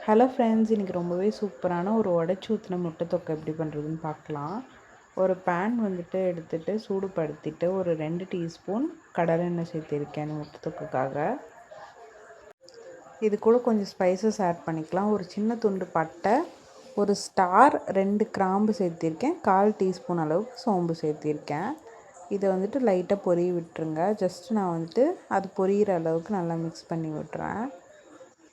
Hello friends, இன்றைக்கி ரொம்பவே சூப்பரான ஒரு உடச்சி ஊற்றின முட்டை தொக்கை எப்படி பண்ணுறதுன்னு பார்க்கலாம். ஒரு பேன் வந்துட்டு எடுத்துகிட்டு சூடுபடுத்திட்டு ஒரு 2 டீஸ்பூன் கடலை எண்ணெய் சேர்த்திருக்கேன் அந்த முட்டை தொக்குக்காக. இது கூட கொஞ்சம் ஸ்பைசஸ் ஆட் பண்ணிக்கலாம். ஒரு சின்ன துண்டு பட்டை, ஒரு ஸ்டார், 2 கிராம்பு சேர்த்திருக்கேன், 1/4 டீஸ்பூன் அளவுக்கு சோம்பு சேர்த்திருக்கேன். இதை வந்துட்டு லைட்டாக பொரிய விட்டுருங்க. ஜஸ்ட்டு நான் வந்துட்டு அது பொரியிற அளவுக்கு நல்லா மிக்ஸ் பண்ணி விட்டுறேன்.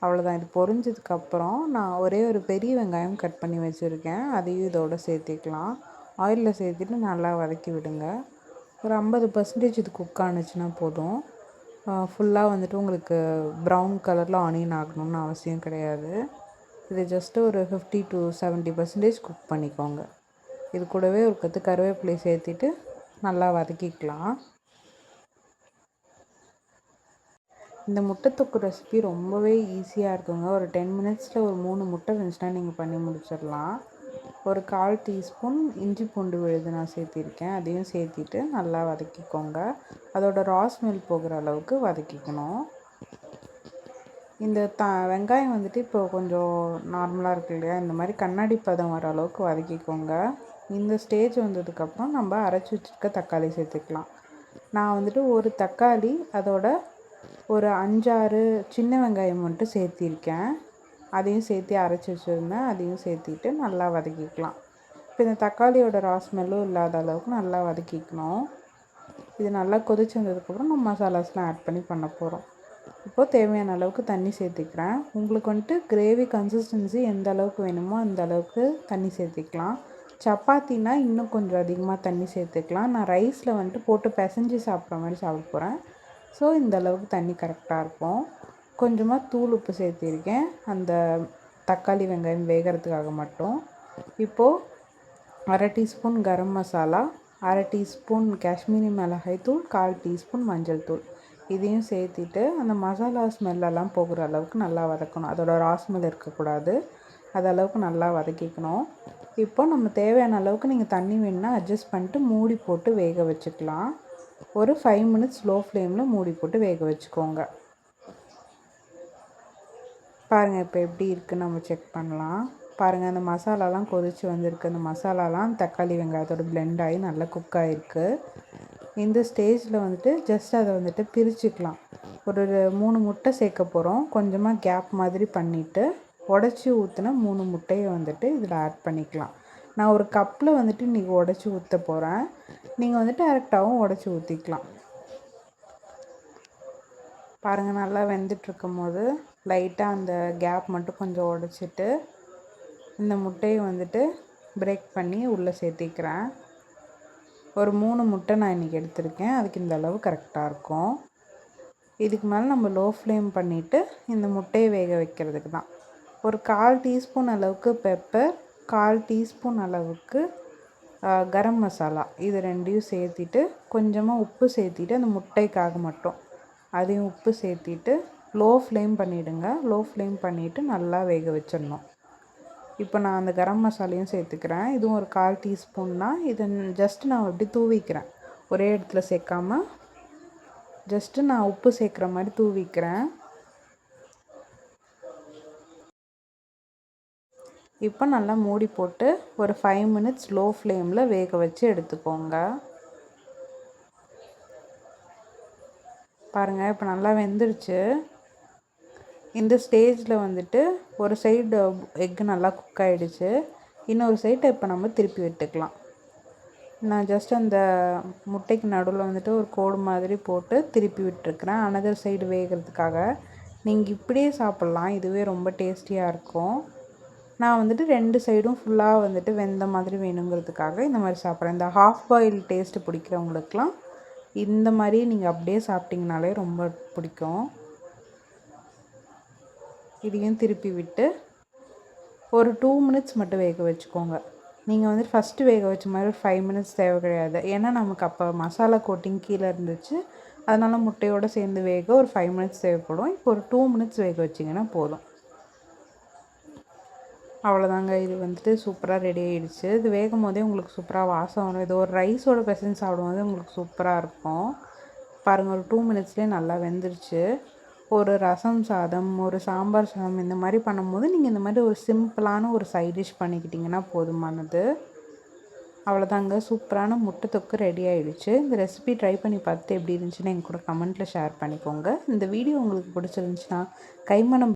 அவ்வளோதான். இது பொரிஞ்சதுக்கப்புறம் நான் ஒரே ஒரு பெரிய வெங்காயம் கட் பண்ணி வச்சுருக்கேன், அதையும் இதோடு சேர்த்திக்கலாம். ஆயிலில் சேர்த்துட்டு நல்லா வதக்கி விடுங்க. ஒரு 50% இது குக் ஆனுச்சுன்னா போதும். ஃபுல்லாக வந்துட்டு உங்களுக்கு ப்ரௌன் கலரில் ஆனியன் ஆகணும்னு அவசியம் கிடையாது. இது ஜஸ்ட்டு ஒரு 50 to 70% குக் பண்ணிக்கோங்க. இது கூடவே ஒரு கொத்து கருவேப்பிலை சேர்த்திட்டு நல்லா வதக்கிக்கலாம். இந்த முட்டை தொக்கு ரெசிபி ரொம்பவே ஈஸியாக இருக்குங்க. ஒரு 10 மினிட்ஸில் ஒரு 3 முட்டை இருந்துச்சுன்னா நீங்கள் பண்ணி முடிச்சிடலாம். ஒரு 1/4 டீஸ்பூன் இஞ்சி பூண்டு விழுது நான் சேர்த்திருக்கேன், அதையும் சேர்த்திட்டு நல்லா வதக்கிக்கோங்க. அதோட ரா ஸ்மெல் போகிற அளவுக்கு வதக்கிக்கணும். இந்த வெங்காயம் வந்துட்டு இப்போ கொஞ்சம் நார்மலாக இருக்கு இல்லையா, இந்த மாதிரி கண்ணாடி பதம் வர அளவுக்கு வதக்கிக்கோங்க. இந்த ஸ்டேஜ் வந்ததுக்கப்புறம் நம்ம அரைச்சி வச்சுருக்க தக்காளி சேர்த்துக்கலாம். நான் வந்துட்டு ஒரு தக்காளி அதோட ஒரு 5-6 சின்ன வெங்காயம் வந்துட்டு சேர்த்திருக்கேன், அதையும் சேர்த்து அரைச்சி வச்சுருந்தேன், அதையும் சேர்த்திட்டு நல்லா வதக்கிக்கலாம். இப்போ இந்த தக்காளியோட ரா ஸ்மெல்லும் இல்லாத அளவுக்கு நல்லா வதக்கிக்கணும். இது நல்லா கொதிச்சு வந்ததுக்கப்புறம் நம்ம மசாலாஸ்லாம் ஆட் பண்ணி பண்ண போகிறோம். இப்போது தேவையான அளவுக்கு தண்ணி சேர்த்திக்கிறேன். உங்களுக்கு வந்துட்டு கிரேவி கன்சிஸ்டன்சி எந்த அளவுக்கு வேணுமோ அந்த அளவுக்கு தண்ணி சேர்த்திக்கலாம். சப்பாத்தினா இன்னும் கொஞ்சம் அதிகமாக தண்ணி சேர்த்துக்கலாம். நான் ரைஸில் வந்துட்டு போட்டு பிசைஞ்சு சாப்பிட்ற மாதிரி சாப்பிட போகிறேன். ஸோ இந்த அளவுக்கு தண்ணி கரெக்டாக இருக்கும். கொஞ்சமாக தூள் உப்பு சேர்த்திருக்கேன், அந்த தக்காளி வெங்காயம் வேகிறதுக்காக மட்டும். இப்போது 1/2 டீஸ்பூன் கரம் மசாலா, 1/2 டீஸ்பூன் காஷ்மீரி மிளகாய் தூள், 1/4 டீஸ்பூன் மஞ்சள் தூள், இதையும் சேர்த்திட்டு அந்த மசாலா ஸ்மெல்லெல்லாம் போகிற அளவுக்கு நல்லா வதக்கணும். அதோட ரா ஸ்மெல் இருக்கக்கூடாது, அது அளவுக்கு நல்லா வதக்கிக்கணும். இப்போ நம்ம தேவையான அளவுக்கு நீங்கள் தண்ணி வேணுன்னா அட்ஜஸ்ட் பண்ணிட்டு மூடி போட்டு வேக வச்சுக்கலாம். ஒரு 5 மினிட்ஸ் லோ ஃப்ளேமில் மூடி போட்டு வேக வச்சுக்கோங்க. பாருங்கள் இப்போ எப்படி இருக்குன்னு நம்ம செக் பண்ணலாம். பாருங்கள், அந்த மசாலாலாம் கொதித்து வந்திருக்கு. அந்த மசாலாலாம் தக்காளி வெங்காயத்தோட பிளெண்ட் ஆகி நல்லா குக் ஆகிருக்கு. இந்த ஸ்டேஜில் வந்துட்டு ஜஸ்ட் அதை வந்துட்டு பிரிச்சுக்கலாம். ஒரு 3 முட்டை சேர்க்க போகிறோம். கொஞ்சமாக கேப் மாதிரி பண்ணிவிட்டு உடச்சி ஊற்றின 3 முட்டையை வந்துட்டு இதில் ஆட் பண்ணிக்கலாம். நான் ஒரு கப்பில் வந்துட்டு இன்றைக்கி உடச்சி ஊற்ற போகிறேன். நீங்கள் வந்துட்டு டேரெக்டாகவும் உடச்சி ஊற்றிக்கலாம். பாருங்கள், நல்லா வெந்துட்டுருக்கும் போது லைட்டாக அந்த கேப் மட்டும் கொஞ்சம் உடச்சிட்டு இந்த முட்டையை வந்துட்டு பிரேக் பண்ணி உள்ளே சேர்த்திக்கிறேன். ஒரு 3 முட்டை நான் இன்றைக்கி எடுத்திருக்கேன், அதுக்கு இந்த அளவு கரெக்டாக இருக்கும். இதுக்கு மேலே நம்ம லோ ஃப்ளேம் பண்ணிவிட்டு இந்த முட்டையை வேக வைக்கிறதுக்கு தான். ஒரு 1/4 டீஸ்பூன் அளவுக்கு பெப்பர், 1/4 டீஸ்பூன் அளவுக்கு கரம் மசாலா, இது ரெண்டையும் சேர்த்திட்டு கொஞ்சமாக உப்பு சேர்த்திட்டு அந்த முட்டைக்காக மட்டும் அதையும் உப்பு சேர்த்திட்டு லோ ஃப்ளேம் பண்ணிவிடுங்க. லோ ஃப்ளேம் பண்ணிவிட்டு நல்லா வேக வச்சிடணும். இப்போ நான் அந்த கரம் மசாலையும் சேர்த்துக்கிறேன். இதுவும் ஒரு 1/4 டீஸ்பூன் தான். இது ஜஸ்ட்டு நான் எப்படி தூவிக்கிறேன், ஒரே இடத்துல சேர்க்காமல் ஜஸ்ட்டு நான் உப்பு சேர்க்குற மாதிரி தூவிக்கிறேன். இப்போ நல்லா மூடி போட்டு ஒரு 5 மினிட்ஸ் லோ ஃப்ளேமில் வேக வச்சு எடுத்துக்கோங்க. பாருங்கள், இப்போ நல்லா வெந்துருச்சு. இந்த ஸ்டேஜில் வந்துட்டு ஒரு சைடு எக்கு நல்லா குக் ஆகிடுச்சு, இன்னொரு சைடு இப்போ நம்ம திருப்பி விட்டுக்கலாம். நான் ஜஸ்ட் அந்த முட்டைக்கு நடுவில் வந்துட்டு ஒரு கோடு மாதிரி போட்டு திருப்பி விட்டுருக்குறேன், அனதர் சைடு வேகிறதுக்காக. நீங்கள் இப்படியே சாப்பிட்லாம், இதுவே ரொம்ப டேஸ்டியாக இருக்கும். நான் வந்துட்டு 2 சைடும் ஃபுல்லாக வந்துட்டு வெந்த மாதிரி வேணுங்கிறதுக்காக இந்த மாதிரி சாப்பிட்றேன். இந்த ஹாஃப் பாயில் டேஸ்ட்டு பிடிக்கிறவங்களுக்குலாம் இந்த மாதிரி நீங்கள் அப்படியே சாப்பிட்டிங்கனாலே ரொம்ப பிடிக்கும். இதையும் திருப்பி விட்டு ஒரு 2 மினிட்ஸ் மட்டும் வேக வச்சுக்கோங்க. நீங்கள் வந்துட்டு ஃபஸ்ட்டு வேக வச்ச மாதிரி ஒரு 5 மினிட்ஸ் தேவை கிடையாது. ஏன்னா நமக்கு அப்போ மசாலா கோட்டிங் கீழே இருந்துச்சு, அதனால் முட்டையோடு சேர்ந்து வேக ஒரு 5 மினிட்ஸ் தேவைப்படும். இப்போ ஒரு 2 மினிட்ஸ் வேக வச்சிங்கன்னா போதும். அவ்வளோதாங்க, இது வந்துட்டு சூப்பராக ரெடி ஆகிடுச்சு. இது வேகும் போதே உங்களுக்கு சூப்பராக வாசம் வரும். இது ஒரு ரைஸோட பிசைஞ்சு சாப்பிடும்போது உங்களுக்கு சூப்பராக இருக்கும். பாருங்கள், ஒரு 2 மினிட்ஸ்லேயே நல்லா வெந்துருச்சு. ஒரு ரசம் சாதம், ஒரு சாம்பார் சாதம் இந்த மாதிரி பண்ணும்போது நீங்கள் இந்த மாதிரி ஒரு சிம்பிளான ஒரு சைட் டிஷ் பண்ணிக்கிட்டிங்கன்னா போதுமானது. அவ்வளோதாங்க, சூப்பரான முட்டை தொக்கு ரெடி ஆகிடுச்சு. இந்த ரெசிபி ட்ரை பண்ணி பார்த்து எப்படி இருந்துச்சுன்னு எங்க கூட கமெண்ட்டில் ஷேர் பண்ணிக்கோங்க. இந்த வீடியோ உங்களுக்கு பிடிச்சிருந்துச்சுன்னா கைமணம்